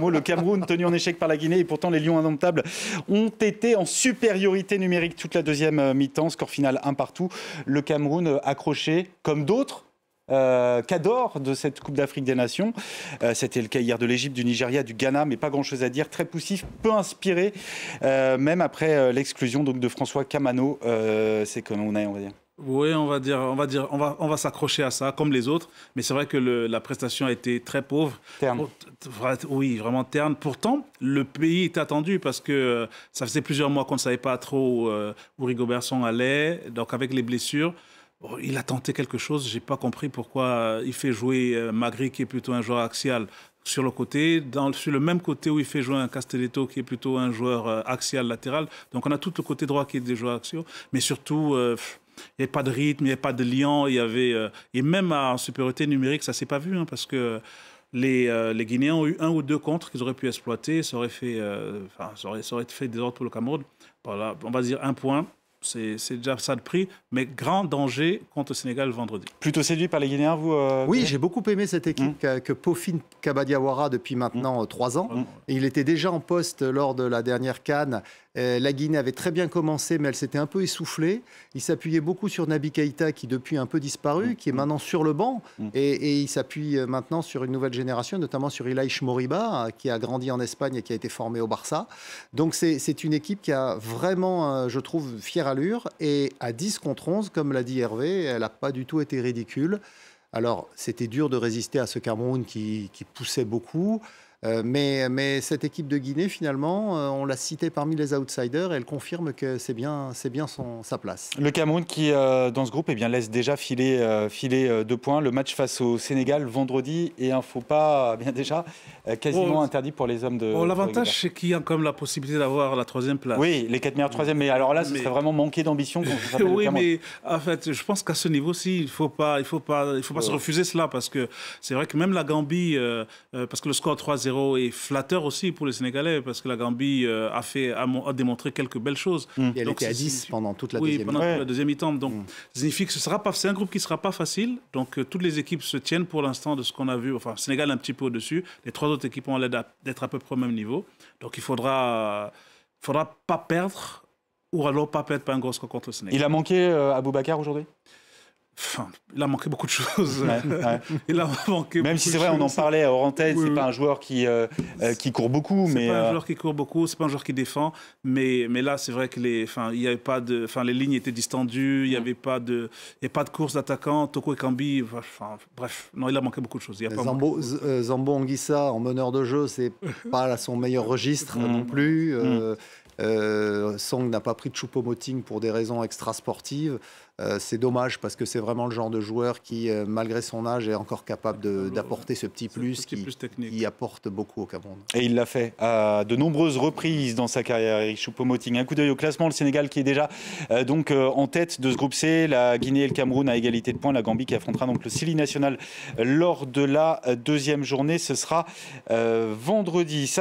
Le Cameroun tenu en échec par la Guinée et pourtant les Lions indomptables ont été en supériorité numérique toute la deuxième mi-temps. Score final 1 partout. Le Cameroun accroché comme d'autres. Qu'adore de cette Coupe d'Afrique des Nations. C'était le cas hier de l'Égypte, du Nigeria, du Ghana, mais pas grand-chose à dire. Très poussif, peu inspiré, même après l'exclusion donc de François Kamano. C'est comme on va dire. Oui, on va s'accrocher à ça, comme les autres. Mais c'est vrai que la prestation a été très pauvre. Terne. Oui, vraiment terne. Pourtant, le pays était attendu parce que ça faisait plusieurs mois qu'on ne savait pas trop où Rigobert Song allait. Donc, avec les blessures, il a tenté quelque chose. Je n'ai pas compris pourquoi il fait jouer Magri, qui est plutôt un joueur axial, sur le côté, sur le même côté où il fait jouer un Castelletto qui est plutôt un joueur axial latéral. Donc on a tout le côté droit qui est des joueurs axiaux, mais surtout il n'y avait pas de rythme, il n'y avait pas de liant, et même en supériorité numérique, ça ne s'est pas vu, parce que les Guinéens ont eu 1 ou 2 contres qu'ils auraient pu exploiter, ça aurait fait des ordres pour le Cameroun. Voilà, on va dire 1 point. C'est déjà ça de prix, mais grand danger contre le Sénégal vendredi. Plutôt séduit par les Guinéens, vous Oui, j'ai beaucoup aimé cette équipe que peaufine Kaba Diawara depuis maintenant 3 ans. Et il était déjà en poste lors de la dernière CAN. La Guinée avait très bien commencé, mais elle s'était un peu essoufflée. Il s'appuyait beaucoup sur Naby Keïta, qui depuis a un peu disparu, qui est maintenant sur le banc. Et il s'appuie maintenant sur une nouvelle génération, notamment sur Ilaïch Moriba, qui a grandi en Espagne et qui a été formé au Barça. Donc c'est une équipe qui a vraiment, je trouve, fière allure. Et à 10 contre 11, comme l'a dit Hervé, elle n'a pas du tout été ridicule. Alors, c'était dur de résister à ce Cameroun qui poussait beaucoup. Mais cette équipe de Guinée, finalement, on l'a citée parmi les outsiders et elle confirme que c'est bien sa place. Le Cameroun qui, dans ce groupe, laisse déjà filer 2 points. Le match face au Sénégal vendredi et un faux pas bien déjà quasiment interdit pour les hommes de... L'avantage, c'est qu'il y a quand même la possibilité d'avoir la 3e place. Oui, les 4 meilleurs 3e. Mais alors là, ce serait vraiment manquer d'ambition. Oui, mais en fait, je pense qu'à ce niveau-ci, il faut pas se refuser cela parce que c'est vrai que même la Gambie, parce que le score 3-0 est flatteur aussi pour les Sénégalais parce que la Gambie a démontré quelques belles choses. Et elle était à 10 pendant toute la deuxième mi-temps. la deuxième mi-temps. Donc, ça signifie que c'est un groupe qui ne sera pas facile. Donc, toutes les équipes se tiennent pour l'instant de ce qu'on a vu. Enfin, Sénégal un petit peu au-dessus. Les 3 autres équipes ont l'air d'être à peu près au même niveau. Donc, il faudra pas perdre ou alors pas perdre par un gros score contre le Sénégal. Il a manqué Aboubacar aujourd'hui ? Il a manqué beaucoup de choses. Il a manqué même si c'est vrai, on en parlait hors antenne, c'est pas un joueur qui court beaucoup. C'est pas un joueur qui court beaucoup, c'est pas un joueur qui défend. Mais là, c'est vrai que les lignes étaient distendues, il n'y avait pas de course d'attaquant. Toko Ekambi, bref, non, il a manqué beaucoup de choses. Zambo Anguissa, en meneur de jeu, c'est pas son meilleur registre non plus. Song n'a pas pris de Choupo-Moting pour des raisons extrasportives. C'est dommage parce que c'est vraiment le genre de joueur qui, malgré son âge, est encore capable d'apporter ce petit plus qui apporte beaucoup au Cameroun. Et il l'a fait à de nombreuses reprises dans sa carrière, Eric Choupo-Moting. Un coup d'œil au classement, le Sénégal qui est déjà en tête de ce groupe C, la Guinée et le Cameroun à égalité de points, la Gambie qui affrontera donc le Sili National lors de la 2e journée. Ce sera vendredi.